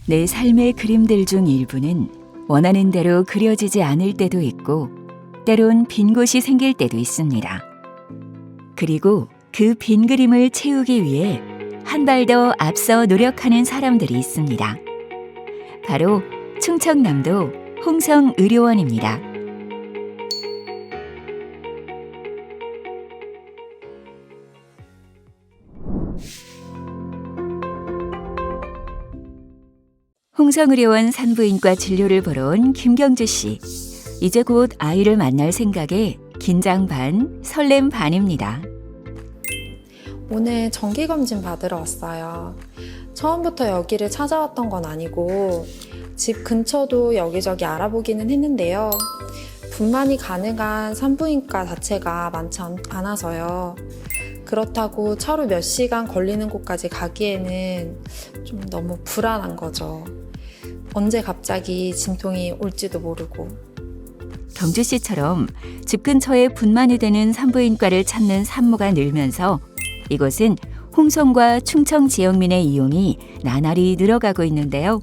내 삶의 그림들 중 일부는 원하는 대로 그려지지 않을 때도 있고 때론 빈 곳이 생길 때도 있습니다. 그리고 그 빈 그림을 채우기 위해 한 발 더 앞서 노력하는 사람들이 있습니다. 바로 충청남도 홍성의료원입니다. 홍성의료원 산부인과 진료를 보러 온 김경주 씨. 이제 곧 아이를 만날 생각에 긴장 반, 설렘 반입니다. 오늘 정기검진 받으러 왔어요. 처음부터 여기를 찾아왔던 건 아니고 집 근처도 여기저기 알아보기는 했는데요. 분만이 가능한 산부인과 자체가 많지 않아서요. 그렇다고 차로 몇 시간 걸리는 곳까지 가기에는 좀 너무 불안한 거죠. 언제 갑자기 진통이 올지도 모르고. 경주 씨처럼 집 근처에 분만이 되는 산부인과를 찾는 산모가 늘면서 이곳은 홍성과 충청 지역민의 이용이 나날이 늘어가고 있는데요.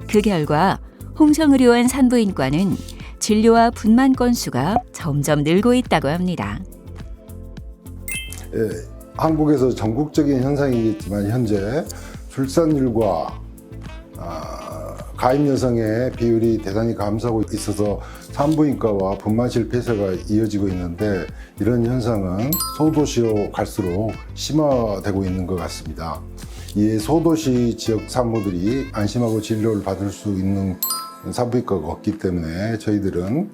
그 결과 홍성의료원 산부인과는 진료와 분만 건수가 점점 늘고 있다고 합니다. 예, 한국에서 전국적인 현상이겠지만 현재 출산율과 가임 여성의 비율이 대단히 감소하고 있어서 산부인과와 분만실 폐쇄가 이어지고 있는데 이런 현상은 소도시로 갈수록 심화되고 있는 것 같습니다. 이에 소도시 지역 산모들이 안심하고 진료를 받을 수 있는 산부인과가 없기 때문에 저희들은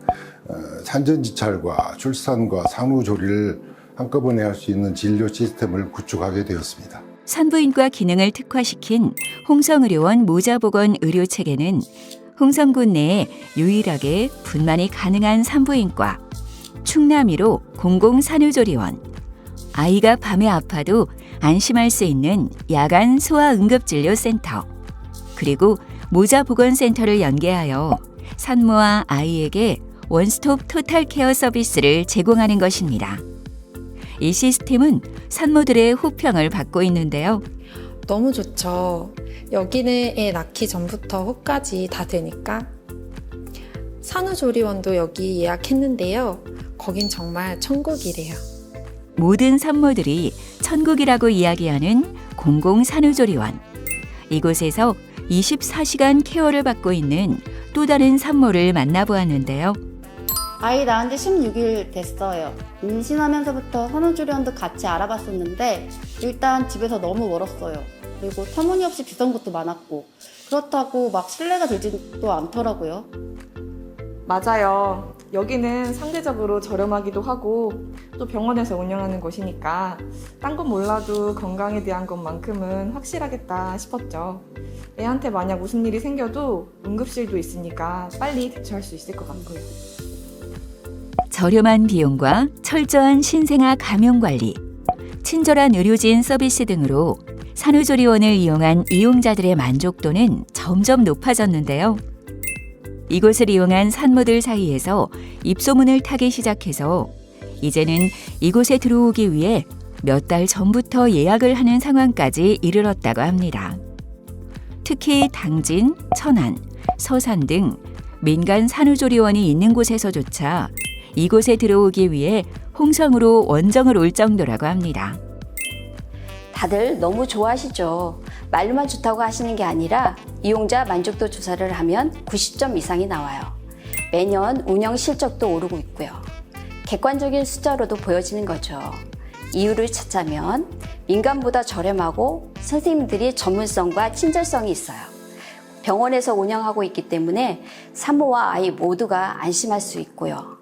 산전지찰과 출산과 산후조리를 한꺼번에 할 수 있는 진료 시스템을 구축하게 되었습니다. 산부인과 기능을 특화시킨 홍성의료원 모자보건 의료체계는 홍성군 내에 유일하게 분만이 가능한 산부인과, 충남이로 공공산후조리원, 아이가 밤에 아파도 안심할 수 있는 야간 소아응급진료센터, 그리고 모자보건센터를 연계하여 산모와 아이에게 원스톱 토탈 케어 서비스를 제공하는 것입니다. 이 시스템은 산모들의 호평을 받고 있는데요. 너무 좋죠. 여기는 애 낳기 전부터 후까지 다 되니까. 산후조리원도 여기 예약했는데요. 거긴 정말 천국이래요. 모든 산모들이 천국이라고 이야기하는 공공산후조리원. 이곳에서 24시간 케어를 받고 있는 또 다른 산모를 만나보았는데요. 아이 낳은 지 16일 됐어요. 임신하면서부터 산후조리원도 같이 알아봤었는데 일단 집에서 너무 멀었어요. 그리고 터무니없이 비싼 것도 많았고 그렇다고 막 신뢰가 들지도 않더라고요. 맞아요. 여기는 상대적으로 저렴하기도 하고 또 병원에서 운영하는 곳이니까 딴 건 몰라도 건강에 대한 것만큼은 확실하겠다 싶었죠. 애한테 만약 무슨 일이 생겨도 응급실도 있으니까 빨리 대처할 수 있을 것 같고요. 저렴한 비용과 철저한 신생아 감염관리, 친절한 의료진 서비스 등으로 산후조리원을 이용한 이용자들의 만족도는 점점 높아졌는데요. 이곳을 이용한 산모들 사이에서 입소문을 타기 시작해서 이제는 이곳에 들어오기 위해 몇 달 전부터 예약을 하는 상황까지 이르렀다고 합니다. 특히 당진, 천안, 서산 등 민간 산후조리원이 있는 곳에서조차 이곳에 들어오기 위해 홍성으로 원정을 올 정도라고 합니다. 다들 너무 좋아하시죠. 말로만 좋다고 하시는 게 아니라 이용자 만족도 조사를 하면 90점 이상이 나와요. 매년 운영 실적도 오르고 있고요. 객관적인 숫자로도 보여지는 거죠. 이유를 찾자면 민간보다 저렴하고 선생님들이 전문성과 친절성이 있어요. 병원에서 운영하고 있기 때문에 산모와 아이 모두가 안심할 수 있고요.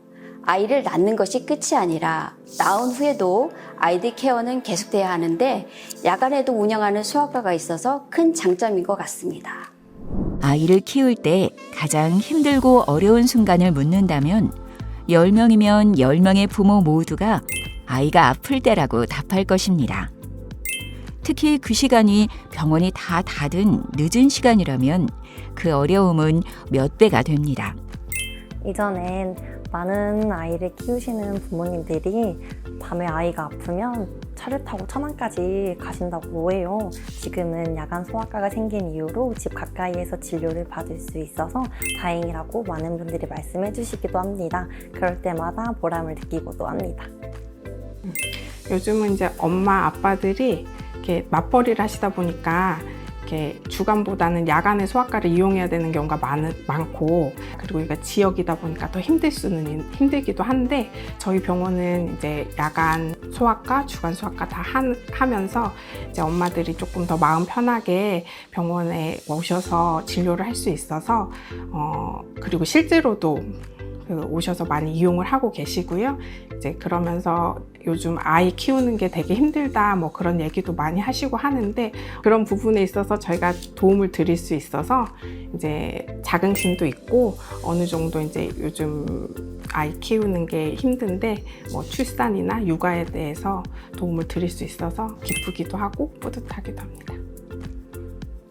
아이를 낳는 것이 끝이 아니라 낳은 후에도 아이들 케어는 계속돼야 하는데 야간에도 운영하는 소아과가 있어서 큰 장점인 것 같습니다. 아이를 키울 때 가장 힘들고 어려운 순간을 묻는다면 10명이면 10명의 부모 모두가 아이가 아플 때라고 답할 것입니다. 특히 그 시간이 병원이 다 닫은 늦은 시간이라면 그 어려움은 몇 배가 됩니다. 이전엔 많은 아이를 키우시는 부모님들이 밤에 아이가 아프면 차를 타고 천안까지 가신다고 해요. 지금은 야간 소아과가 생긴 이후로 집 가까이에서 진료를 받을 수 있어서 다행이라고 많은 분들이 말씀해 주시기도 합니다. 그럴 때마다 보람을 느끼고도 합니다. 요즘은 이제 엄마 아빠들이 이렇게 맞벌이를 하시다 보니까 이렇게 주간보다는 야간에 소아과를 이용해야 되는 경우가 많고, 그리고 이거 지역이다 보니까 더 힘들기도 한데, 저희 병원은 이제 야간 소아과, 주간 소아과 다 하면서 이제 엄마들이 조금 더 마음 편하게 병원에 오셔서 진료를 할 수 있어서 그리고 실제로도 오셔서 많이 이용을 하고 계시고요. 이제 그러면서 요즘 아이 키우는 게 되게 힘들다 뭐 그런 얘기도 많이 하시고 하는데, 그런 부분에 있어서 저희가 도움을 드릴 수 있어서 이제 자긍심도 있고, 어느 정도 이제 요즘 아이 키우는 게 힘든데 뭐 출산이나 육아에 대해서 도움을 드릴 수 있어서 기쁘기도 하고 뿌듯하기도 합니다.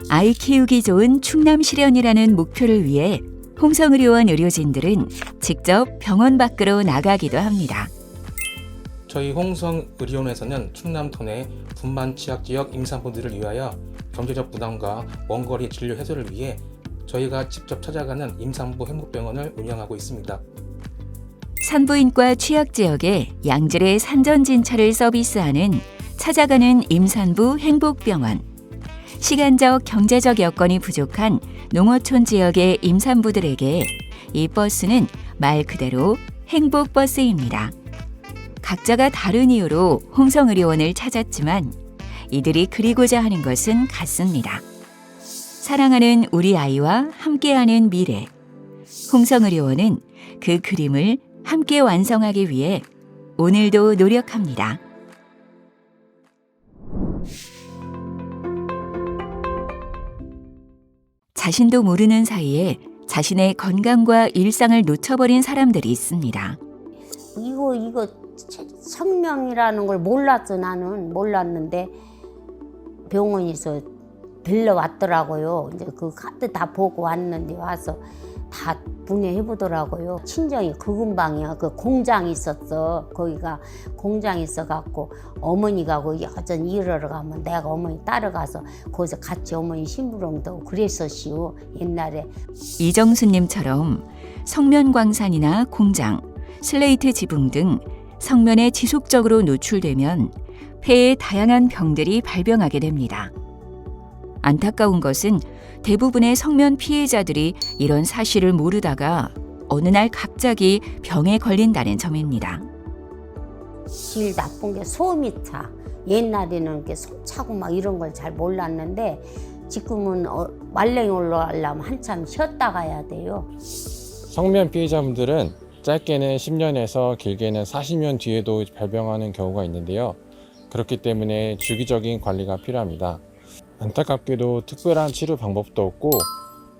아이 키우기 좋은 충남 실현이라는 목표를 위해 홍성의료원 의료진들은 직접 병원 밖으로 나가기도 합니다. 저희 홍성의료원에서는 충남도 내 분만 취약 지역 임산부들을 위하여 경제적 부담과 원거리 진료 해소를 위해 저희가 직접 찾아가는 임산부 행복병원을 운영하고 있습니다. 산부인과 취약 지역에 양질의 산전진찰을 서비스하는 찾아가는 임산부 행복병원. 시간적, 경제적 여건이 부족한 농어촌 지역의 임산부들에게 이 버스는 말 그대로 행복버스입니다. 각자가 다른 이유로 홍성의료원을 찾았지만 이들이 그리고자 하는 것은 같습니다. 사랑하는 우리 아이와 함께하는 미래. 홍성의료원은 그 그림을 함께 완성하기 위해 오늘도 노력합니다. 자신도 모르는 사이에 자신의 건강과 일상을 놓쳐버린 사람들이 있습니다. 이거 성명이라는 걸 몰랐어. 나는 몰랐는데 병원에서 들러왔더라고요. 이제 그 카드 다 보고 왔는데 와서 다 분해해 보더라고요. 친정이 그 근방이야. 그 공장이 있었어. 거기가 공장이 있어갖고 어머니가 거기 여전히 일하러 가면 내가 어머니 따라가서 거기서 같이 어머니 심부름도 하고 그랬었시오. 옛날에. 이정수님처럼 성면광산이나 공장, 슬레이트 지붕 등 성면에 지속적으로 노출되면 폐에 다양한 병들이 발병하게 됩니다. 안타까운 것은 대부분의 성면 피해자들이 이런 사실을 모르다가 어느 날 갑자기 병에 걸린다는 점입니다. 제일 나쁜 게 소음이 차. 옛날에는 이렇게 손 차고 막 이런 걸 잘 몰랐는데 지금은 말랭이 올라가려면 한참 쉬었다 가야 돼요. 성면 피해자분들은 짧게는 10년에서 길게는 40년 뒤에도 발병하는 경우가 있는데요. 그렇기 때문에 주기적인 관리가 필요합니다. 안타깝게도 특별한 치료 방법도 없고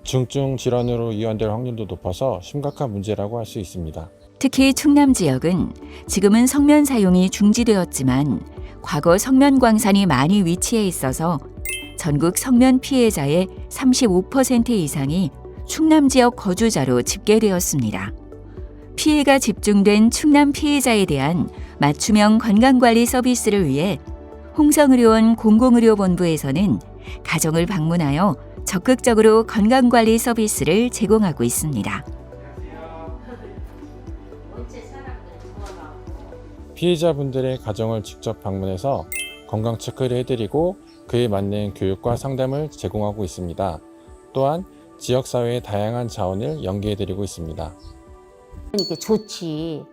중증 질환으로 이완될 확률도 높아서 심각한 문제라고 할 수 있습니다. 특히 충남 지역은 지금은 성면 사용이 중지되었지만 과거 성면 광산이 많이 위치해 있어서 전국 성면 피해자의 35% 이상이 충남 지역 거주자로 집계되었습니다. 피해가 집중된 충남 피해자에 대한 맞춤형 건강관리 서비스를 위해 홍성의료원 공공의료본부에서는 가정을 방문하여 적극적으로 건강관리 서비스를 제공하고 있습니다. 피해자분들의 가정을 직접 방문해서 건강 체크를 해드리고 그에 맞는 교육과 상담을 제공하고 있습니다. 또한 지역사회의 다양한 자원을 연계해드리고 있습니다. 이게 좋지.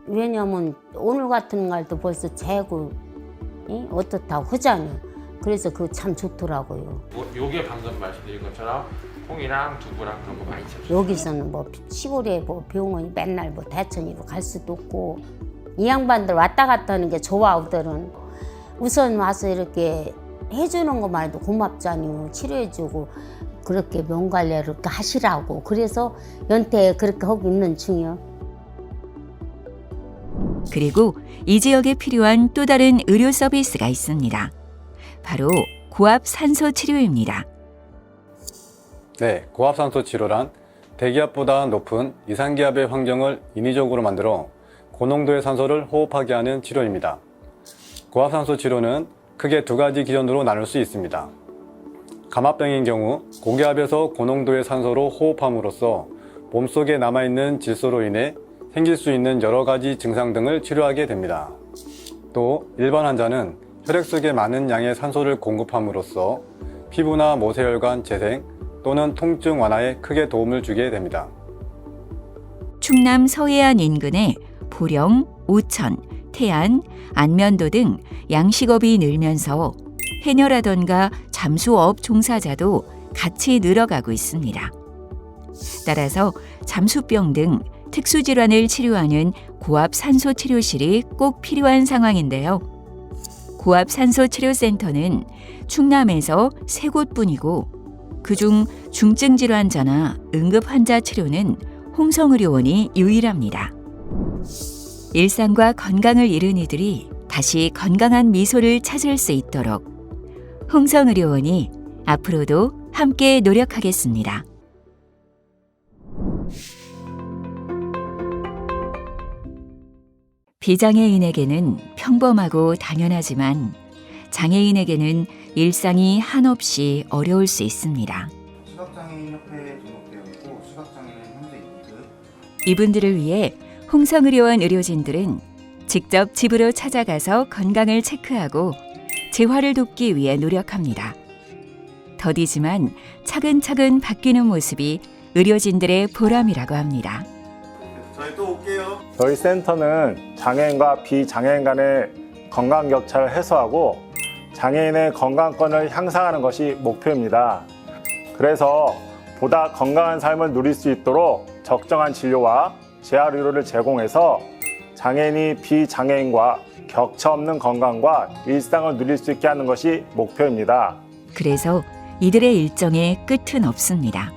왜냐면 오늘 같은 날도 벌써 재고 어떻다고 하잖아요. 그래서 그거 참 좋더라고요. 요게 방금 말씀드린 것처럼 콩이랑 두부랑 그런 거 많이 잡수요. 여기서는 뭐 시골에 뭐 병원이 맨날 뭐 대천이로 갈 수도 없고 이 양반들 왔다 갔다 하는 게 좋아. 그들은 우선 와서 이렇게 해주는 것만 해도 고맙잖아요. 치료해주고 그렇게 명관리를 이렇게 하시라고. 그래서 연태 그렇게 하고 있는 중이요. 그리고 이 지역에 필요한 또 다른 의료 서비스가 있습니다. 바로 고압 산소 치료입니다. 네, 고압산소 치료란 대기압보다 높은 이상기압의 환경을 인위적으로 만들어 고농도의 산소를 호흡하게 하는 치료입니다. 고압산소 치료는 크게 두 가지 기전으로 나눌 수 있습니다. 감압병인 경우 고기압에서 고농도의 산소로 호흡함으로써 몸속에 남아있는 질소로 인해 생길 수 있는 여러 가지 증상 등을 치료하게 됩니다. 또 일반 환자는 혈액 속에 많은 양의 산소를 공급함으로써 피부나 모세혈관 재생 또는 통증 완화에 크게 도움을 주게 됩니다. 충남 서해안 인근에 보령, 오천, 태안, 안면도 등 양식업이 늘면서 해녀라던가 잠수업 종사자도 같이 늘어가고 있습니다. 따라서 잠수병 등 특수질환을 치료하는 고압산소치료실이 꼭 필요한 상황인데요. 고압산소치료센터는 충남에서 3곳뿐이고 그중 중증질환자나 응급환자 치료는 홍성의료원이 유일합니다. 일상과 건강을 잃은 이들이 다시 건강한 미소를 찾을 수 있도록 홍성의료원이 앞으로도 함께 노력하겠습니다. 비장애인에게는 평범하고 당연하지만 장애인에게는 일상이 한없이 어려울 수 있습니다. 시각장애인협회에 등록되어 있고 시각장애인 현재 2급. 이분들을 위해 홍성의료원 의료진들은 직접 집으로 찾아가서 건강을 체크하고 재활을 돕기 위해 노력합니다. 더디지만 차근차근 바뀌는 모습이 의료진들의 보람이라고 합니다. 저희 또 올게요. 저희 센터는 장애인과 비장애인 간의 건강 격차를 해소하고 장애인의 건강권을 향상하는 것이 목표입니다. 그래서 보다 건강한 삶을 누릴 수 있도록 적정한 진료와 재활 의료를 제공해서 장애인이 비장애인과 격차 없는 건강과 일상을 누릴 수 있게 하는 것이 목표입니다. 그래서 이들의 일정에 끝은 없습니다.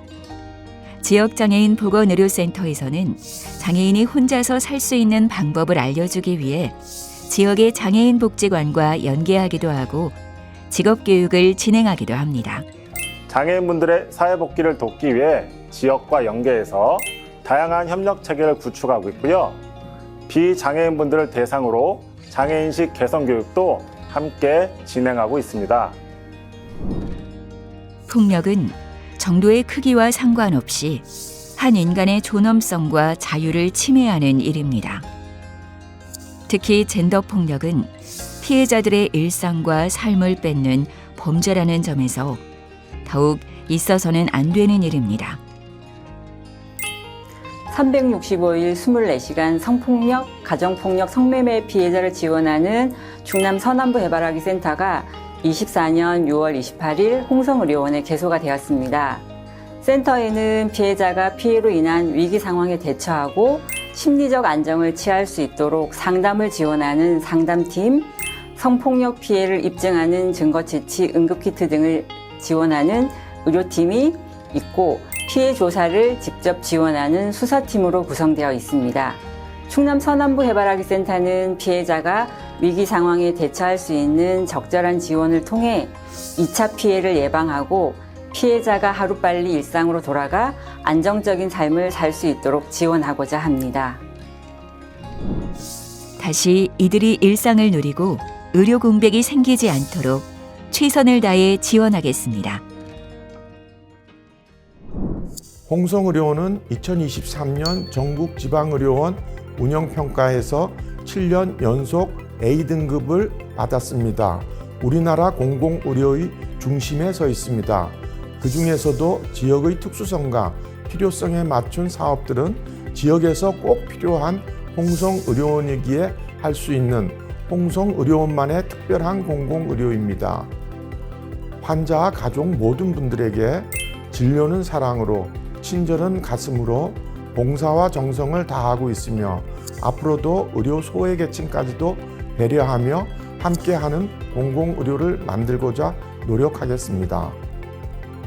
지역장애인 보건의료센터에서는 장애인이 혼자서 살 수 있는 방법을 알려주기 위해 지역의 장애인 복지관과 연계하기도 하고 직업교육을 진행하기도 합니다. 장애인분들의 사회복귀를 돕기 위해 지역과 연계해서 다양한 협력 체계를 구축하고 있고요. 비장애인분들을 대상으로 장애인식 개선 교육도 함께 진행하고 있습니다. 폭력은 정도의 크기와 상관없이 한 인간의 존엄성과 자유를 침해하는 일입니다. 특히 젠더 폭력은 피해자들의 일상과 삶을 뺏는 범죄라는 점에서 더욱 있어서는 안 되는 일입니다. 365일 24시간 성폭력, 가정폭력, 성매매 피해자를 지원하는 충남 서남부 해바라기 센터가 24년 6월 28일 홍성의료원에 개소가 되었습니다. 센터에는 피해자가 피해로 인한 위기 상황에 대처하고 심리적 안정을 취할 수 있도록 상담을 지원하는 상담팀, 성폭력 피해를 입증하는 증거채취 응급키트 등을 지원하는 의료팀이 있고 피해 조사를 직접 지원하는 수사팀으로 구성되어 있습니다. 충남 서남부 해바라기 센터는 피해자가 위기 상황에 대처할 수 있는 적절한 지원을 통해 2차 피해를 예방하고 피해자가 하루빨리 일상으로 돌아가 안정적인 삶을 살 수 있도록 지원하고자 합니다. 다시 이들이 일상을 누리고 의료 공백이 생기지 않도록 최선을 다해 지원하겠습니다. 홍성의료원은 2023년 전국지방의료원 운영평가에서 7년 연속 A등급을 받았습니다. 우리나라 공공의료의 중심에 서 있습니다. 그 중에서도 지역의 특수성과 필요성에 맞춘 사업들은 지역에서 꼭 필요한 홍성의료원이기에 할 수 있는 홍성의료원만의 특별한 공공의료입니다. 환자와 가족 모든 분들에게 진료는 사랑으로, 친절은 가슴으로 봉사와 정성을 다하고 있으며 앞으로도 의료 소외계층까지도 배려하며 함께하는 공공의료를 만들고자 노력하겠습니다.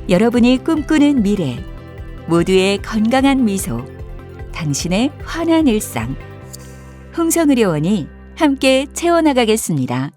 여러분이 꿈꾸는 미래, 모두의 건강한 미소, 당신의 환한 일상, 홍성의료원이 함께 채워나가겠습니다.